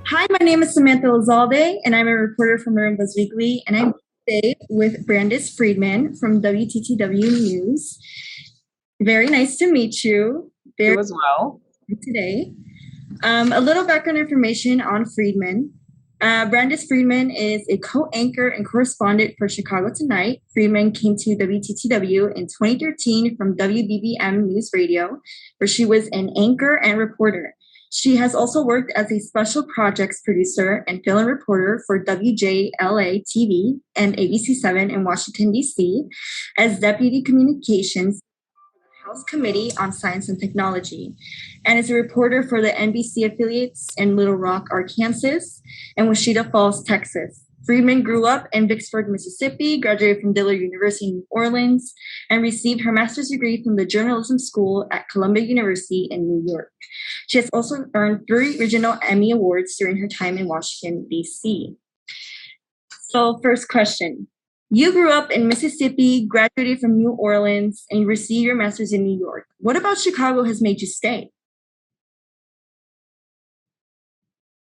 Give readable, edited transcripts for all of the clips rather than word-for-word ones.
Hi, my name is Samantha Lazalde, and I'm a reporter from Marin Buzz Weekly, and I'm today with Brandis Friedman from WTTW News. Very nice to meet you. Very You as well. nice today. A little background information on Friedman. Brandis Friedman is a co-anchor and correspondent for Chicago Tonight. Friedman came to WTTW in 2013 from WBBM News Radio, where she was an anchor and reporter. She has also worked as a special projects producer and fill-in reporter for WJLA TV and ABC7 in Washington, D.C., as deputy communications House Committee on Science and Technology, and is a reporter for the NBC affiliates in Little Rock, Arkansas, and Wichita Falls, Texas. Friedman grew up in Vicksburg, Mississippi, graduated from Dillard University in New Orleans, and received her master's degree from the Journalism School at Columbia University in New York. She has also earned 3 regional Emmy Awards during her time in Washington, D.C. So, first question. You grew up in Mississippi, graduated from New Orleans, and you received your master's in New York. What about Chicago has made you stay?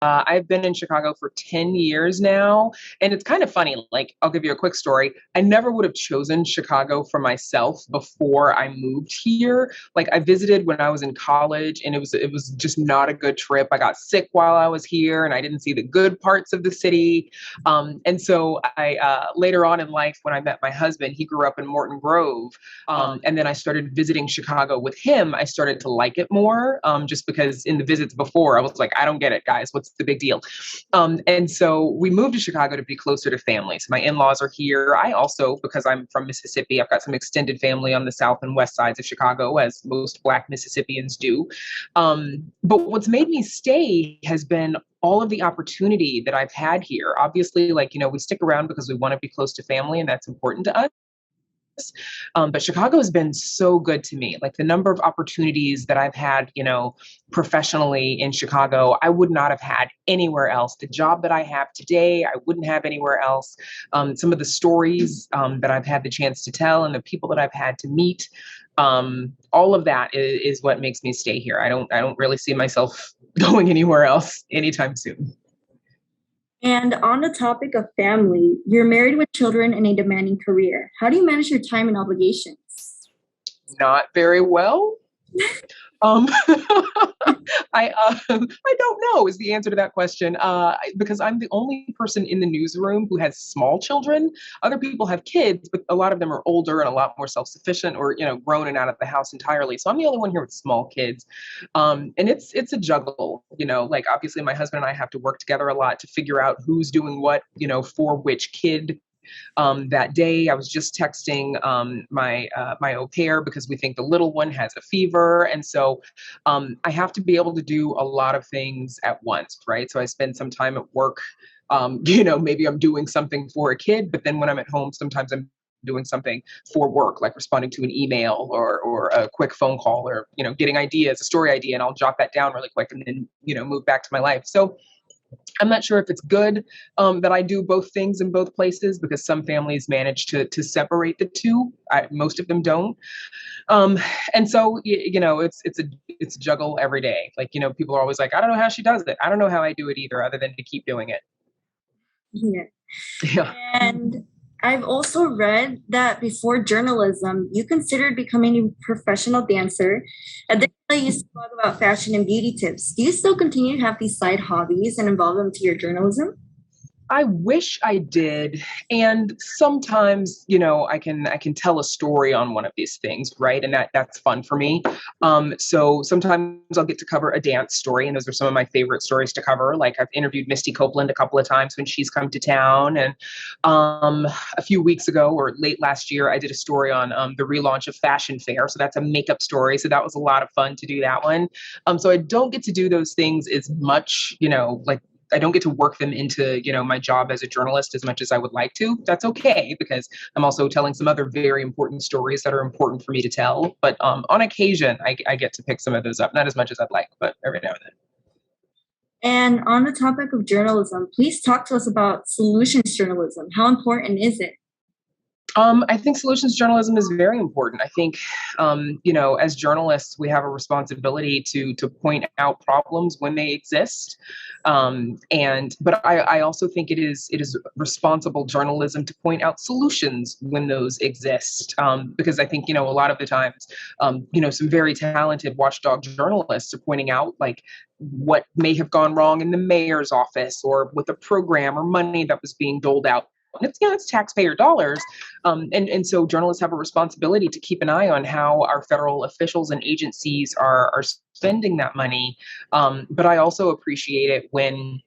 I've been in Chicago for 10 years now. And it's kind of funny. Like, I'll give you a quick story. I never would have chosen Chicago for myself before I moved here. Like, I visited when I was in college and it was just not a good trip. I got sick while I was here and I didn't see the good parts of the city. And so later on in life, when I met my husband, he grew up in Morton Grove. And then I started visiting Chicago with him. I started to like it more, just because in the visits before, I was like, I don't get it, guys. What's the big deal? And so we moved to Chicago to be closer to family. So my in-laws are here. I also, because I'm from Mississippi, I've got some extended family on the south and west sides of Chicago, as most Black Mississippians do. But what's made me stay has been all of the opportunity that I've had here. Obviously, like, we stick around because we want to be close to family, and that's important to us. But Chicago has been so good to me. Like the number of opportunities that I've had, professionally in Chicago, I would not have had anywhere else. The job that I have today, I wouldn't have anywhere else. Some of the stories that I've had the chance to tell and the people that I've had to meet, all of that is what makes me stay here. I don't really see myself going anywhere else anytime soon. And on the topic of family, you're married with children and a demanding career. How do you manage your time and obligations? Not very well. Um, I don't know is the answer to that question. Because I'm the only person in the newsroom who has small children. Other people have kids, but a lot of them are older and a lot more self-sufficient, or grown and out of the house entirely. So I'm the only one here with small kids, and it's a juggle. Like obviously my husband and I have to work together a lot to figure out who's doing what, for which kid. That day, I was just texting my au pair because we think the little one has a fever, and so I have to be able to do a lot of things at once, right? So I spend some time at work. Maybe I'm doing something for a kid, but then when I'm at home, sometimes I'm doing something for work, like responding to an email or a quick phone call, or getting ideas, a story idea, and I'll jot that down really quick and then move back to my life. So I'm not sure if it's good that I do both things in both places, because some families manage to separate the two. Most of them don't. Um, and so it's a juggle every day. Like people are always like, I don't know how she does it. I don't know how I do it either, other than to keep doing it. Yeah. Yeah. And I've also read that before journalism, you considered becoming a professional dancer. Additionally, you spoke about fashion and beauty tips. Do you still continue to have these side hobbies and involve them to your journalism? I wish I did. And sometimes, I can tell a story on one of these things, right? And that's fun for me. So sometimes I'll get to cover a dance story, and those are some of my favorite stories to cover. Like I've interviewed Misty Copeland a couple of times when she's come to town. And a few weeks ago or late last year, I did a story on the relaunch of Fashion Fair. So that's a makeup story. So that was a lot of fun to do that one. So I don't get to do those things as much, like I don't get to work them into, my job as a journalist as much as I would like to. That's okay, because I'm also telling some other very important stories that are important for me to tell. But on occasion, I get to pick some of those up, not as much as I'd like, but every now and then. And on the topic of journalism, please talk to us about solutions journalism. How important is it? I think solutions journalism is very important. I think, as journalists, we have a responsibility to point out problems when they exist, but I also think it is responsible journalism to point out solutions when those exist, because I think a lot of the times, some very talented watchdog journalists are pointing out like what may have gone wrong in the mayor's office or with a program or money that was being doled out. And it's taxpayer dollars, and so journalists have a responsibility to keep an eye on how our federal officials and agencies are spending that money. But I also appreciate it when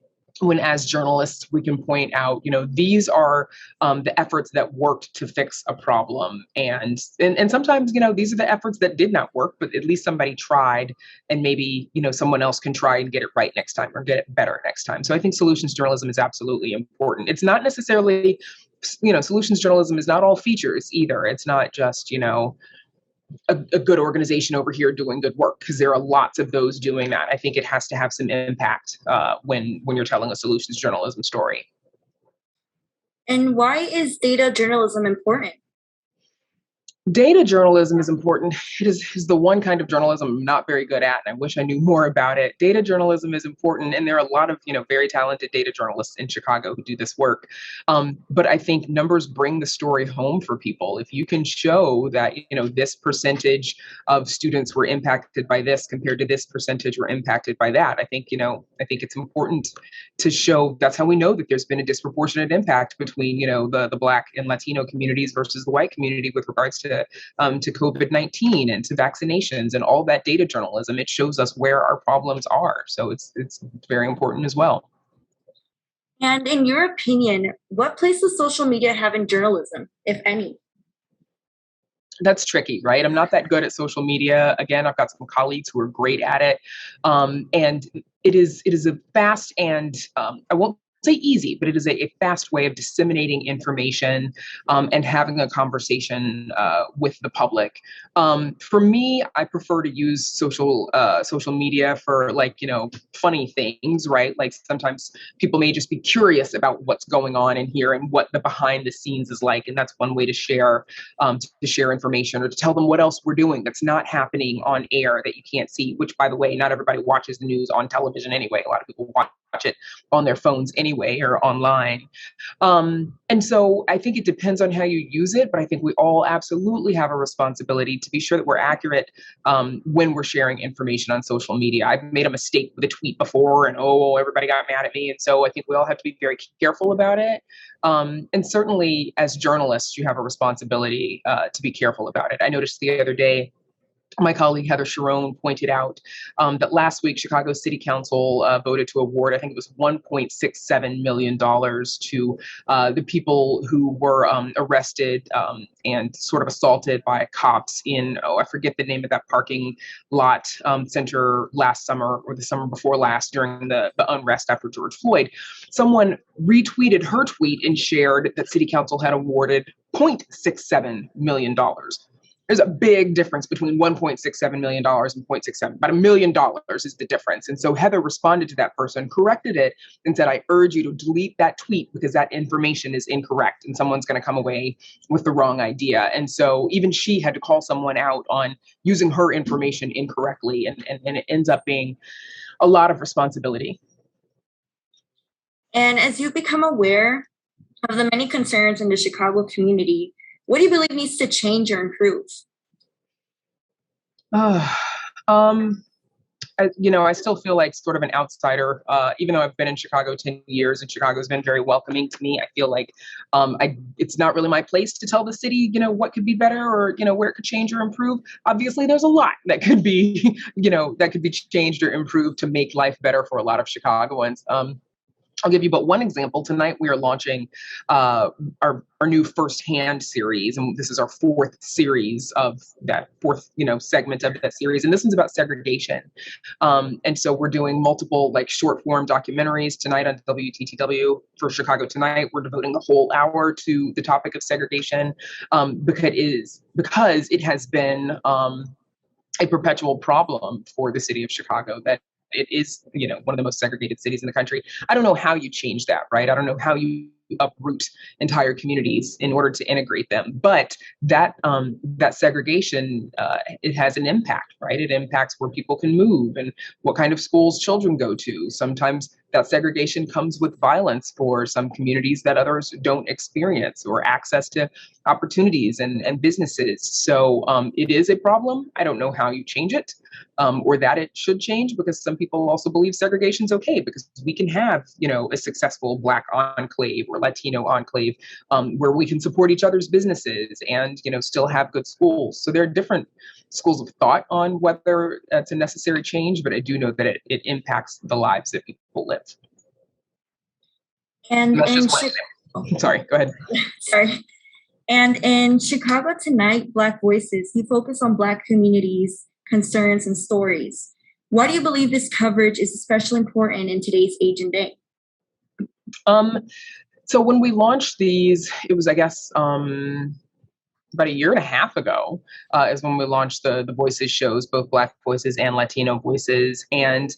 as journalists we can point out these are the efforts that worked to fix a problem, and sometimes these are the efforts that did not work, but at least somebody tried, and maybe someone else can try and get it right next time or get it better next time. So I think solutions journalism is absolutely important. It's not necessarily, solutions journalism is not all features either. It's not just a good organization over here doing good work, because there are lots of those doing that. I think it has to have some impact when you're telling a solutions journalism story. And why is data journalism important? Data journalism is important. It is the one kind of journalism I'm not very good at, and I wish I knew more about it. Data journalism is important, and there are a lot of very talented data journalists in Chicago who do this work. But I think numbers bring the story home for people. If you can show that this percentage of students were impacted by this compared to this percentage were impacted by that, I think it's important to show. That's how we know that there's been a disproportionate impact between the Black and Latino communities versus the white community with regards to COVID-19 and to vaccinations and all that data journalism. It shows us where our problems are. So it's very important as well. And in your opinion, what place does social media have in journalism, if any? That's tricky, right? I'm not that good at social media. Again, I've got some colleagues who are great at it. And it is a fast and I won't say easy, but it is a fast way of disseminating information and having a conversation with the public. For me, I prefer to use social media for funny things, right? Like sometimes people may just be curious about what's going on in here and what the behind the scenes is like, and that's one way to share information or to tell them what else we're doing that's not happening on air that you can't see. Which, by the way, not everybody watches the news on television anyway. A lot of people watch it on their phones anyway or online. And so I think it depends on how you use it, but I think we all absolutely have a responsibility to be sure that we're accurate when we're sharing information on social media. I've made a mistake with a tweet before and everybody got mad at me. And so I think we all have to be very careful about it. And certainly as journalists, you have a responsibility to be careful about it. I noticed the other day, my colleague Heather Sharon pointed out that last week Chicago City Council voted to award, I think it was $1.67 million to the people who were arrested and sort of assaulted by cops in, I forget the name of that parking lot center last summer or the summer before last during the unrest after George Floyd. Someone retweeted her tweet and shared that City Council had awarded $0.67 million. There's a big difference between $1.67 million and 0.67. About $1 million is the difference. And so Heather responded to that person, corrected it, and said, I urge you to delete that tweet because that information is incorrect and someone's going to come away with the wrong idea. And so even she had to call someone out on using her information incorrectly. And it ends up being a lot of responsibility. And as you become aware of the many concerns in the Chicago community, what do you believe needs to change or improve? I still feel like sort of an outsider, even though I've been in Chicago 10 years and Chicago's been very welcoming to me. I feel like it's not really my place to tell the city, what could be better or, where it could change or improve. Obviously, there's a lot that could be, that could be changed or improved to make life better for a lot of Chicagoans. I'll give you but one example. Tonight we are launching our new Firsthand series, and this is our fourth series of that fourth segment of that series, and this one's about segregation. And so we're doing multiple short form documentaries tonight on WTTW for Chicago Tonight. We're devoting the whole hour to the topic of segregation because it has been a perpetual problem for the city of Chicago that it is, one of the most segregated cities in the country. I don't know how you change that, right? I don't know how you uproot entire communities in order to integrate them. But that segregation, it has an impact, right? It impacts where people can move and what kind of schools children go to. Sometimes that segregation comes with violence for some communities that others don't experience, or access to opportunities and businesses. So it is a problem. I don't know how you change it, or that it should change, because some people also believe segregation is okay, because we can have, a successful Black enclave or Latino enclave, where we can support each other's businesses and, still have good schools. So there are different schools of thought on whether it's a necessary change, but I do know that it impacts the lives that people live. And that's in just sorry, go ahead. Sorry. And in Chicago Tonight, Black Voices, you focus on Black communities, concerns, and stories. Why do you believe this coverage is especially important in today's age and day? So when we launched these, it was, I guess, about a year and a half ago, is when we launched the Voices shows, both Black Voices and Latino Voices. And,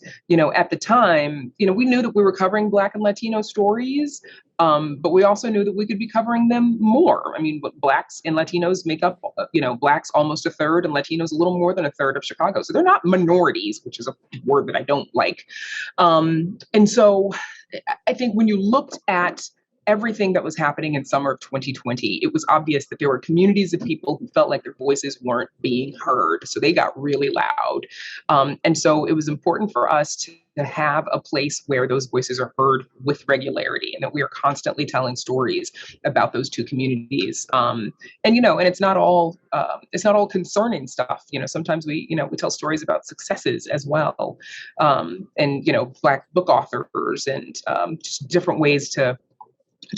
at the time, we knew that we were covering Black and Latino stories, but we also knew that we could be covering them more. I mean, Blacks and Latinos make up, Blacks almost a third and Latinos a little more than a third of Chicago. So they're not minorities, which is a word that I don't like. And so I think when you looked at everything that was happening in summer of 2020, it was obvious that there were communities of people who felt like their voices weren't being heard. So they got really loud. And so it was important for us to have a place where those voices are heard with regularity, and that we are constantly telling stories about those two communities. And it's not all concerning stuff. Sometimes we tell stories about successes as well. And Black book authors, and just different ways to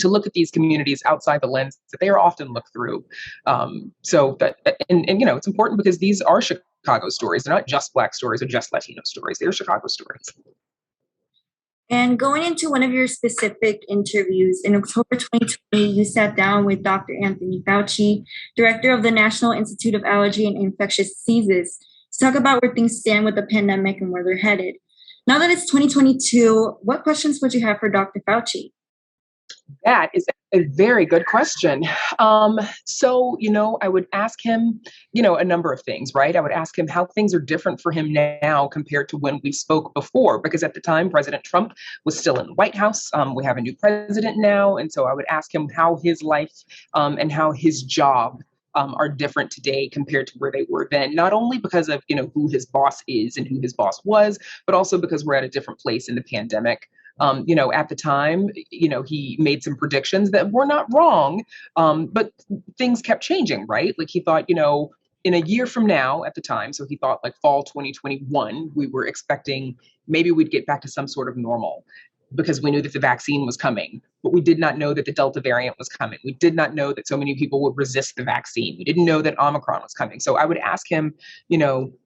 look at these communities outside the lens that they are often looked through. So that, and it's important because these are Chicago stories. They're not just Black stories or just Latino stories. They're Chicago stories. And going into one of your specific interviews in October 2020, you sat down with Dr. Anthony Fauci, director of the National Institute of Allergy and Infectious Diseases, to talk about where things stand with the pandemic and where they're headed. Now that it's 2022, what questions would you have for Dr. Fauci? That is a very good question. So, I would ask him, a number of things, right? I would ask him how things are different for him now compared to when we spoke before, because at the time, President Trump was still in the White House. We have a new president now. And so I would ask him how his life and how his job are different today compared to where they were then, not only because of, who his boss is and who his boss was, but also because we're at a different place in the pandemic. At the time, he made some predictions that were not wrong, but things kept changing, right? Like he thought, in a year from now at the time, so he thought like fall 2021, we were expecting maybe we'd get back to some sort of normal, because we knew that the vaccine was coming, but we did not know that the Delta variant was coming. We did not know that so many people would resist the vaccine. We didn't know that Omicron was coming. So I would ask him,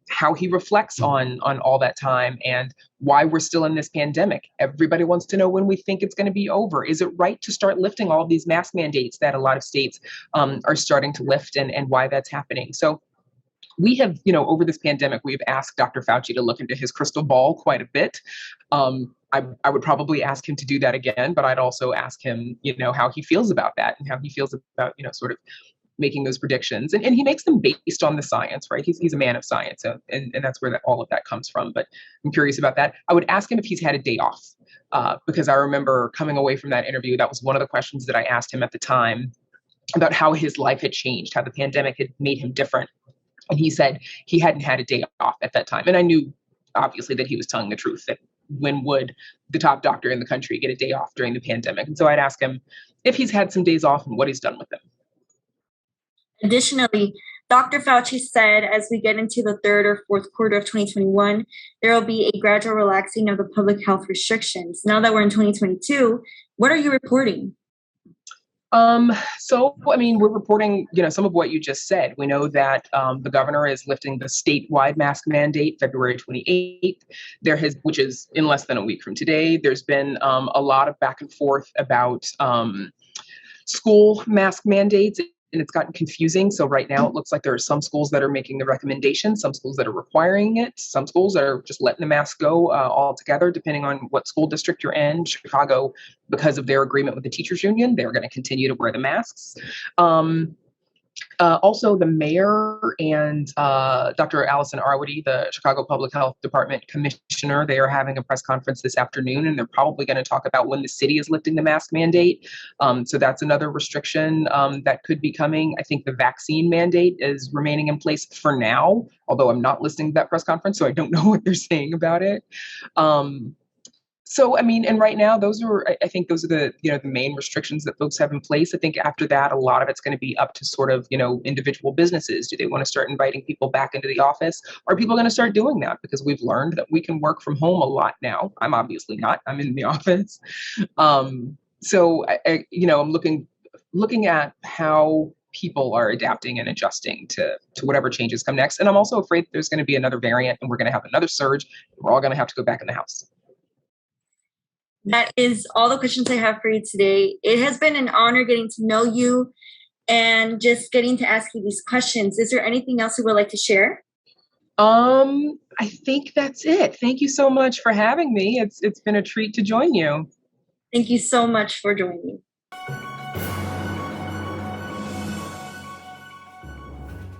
how he reflects on all that time and why we're still in this pandemic. Everybody wants to know when we think it's going to be over. Is it right to start lifting all of these mask mandates that a lot of states are starting to lift, and why that's happening? So we have, over this pandemic, we've asked Dr. Fauci to look into his crystal ball quite a bit. I would probably ask him to do that again, but I'd also ask him, how he feels about that and how he feels about, sort of making those predictions. And he makes them based on the science, right? He's a man of science. So, and that's where all of that comes from. But I'm curious about that. I would ask him if he's had a day off, because I remember coming away from that interview. That was one of the questions that I asked him at the time about how his life had changed, how the pandemic had made him different. And he said he hadn't had a day off at that time. And I knew, obviously, that he was telling the truth, that when would the top doctor in the country get a day off during the pandemic? And so I'd ask him if he's had some days off and what he's done with them. Additionally, Dr. Fauci said as we get into the third or fourth quarter of 2021, there will be a gradual relaxing of the public health restrictions. Now that we're in 2022, what are you reporting? So, we're reporting, some of what you just said. We know that the governor is lifting the statewide mask mandate February 28th. Which is in less than a week from today. There's been a lot of back and forth about school mask mandates and it's gotten confusing. So right now it looks like there are some schools that are making the recommendation, some schools that are requiring it, some schools that are just letting the mask go altogether, depending on what school district you're in. Chicago, because of their agreement with the teachers union, they're going to continue to wear the masks. Also, the mayor and Dr. Allison Arwady, the Chicago Public Health Department commissioner, they are having a press conference this afternoon, and they're probably going to talk about when the city is lifting the mask mandate. So that's another restriction that could be coming. I think the vaccine mandate is remaining in place for now, although I'm not listening to that press conference, so I don't know what they're saying about it. So, I mean, and right now, I think those are the main restrictions that folks have in place. I think after that, a lot of it's going to be up to sort of, individual businesses. Do they want to start inviting people back into the office? Are people going to start doing that? Because we've learned that we can work from home a lot now. I'm obviously not. I'm in the office. So, I'm looking at how people are adapting and adjusting to whatever changes come next. And I'm also afraid there's going to be another variant and we're going to have another surge. We're all going to have to go back in the house. That is all the questions I have for you today. It has been an honor getting to know you and just getting to ask you these questions. Is there anything else you would like to share? I think that's it. Thank you so much for having me. It's been a treat to join you. Thank you so much for joining.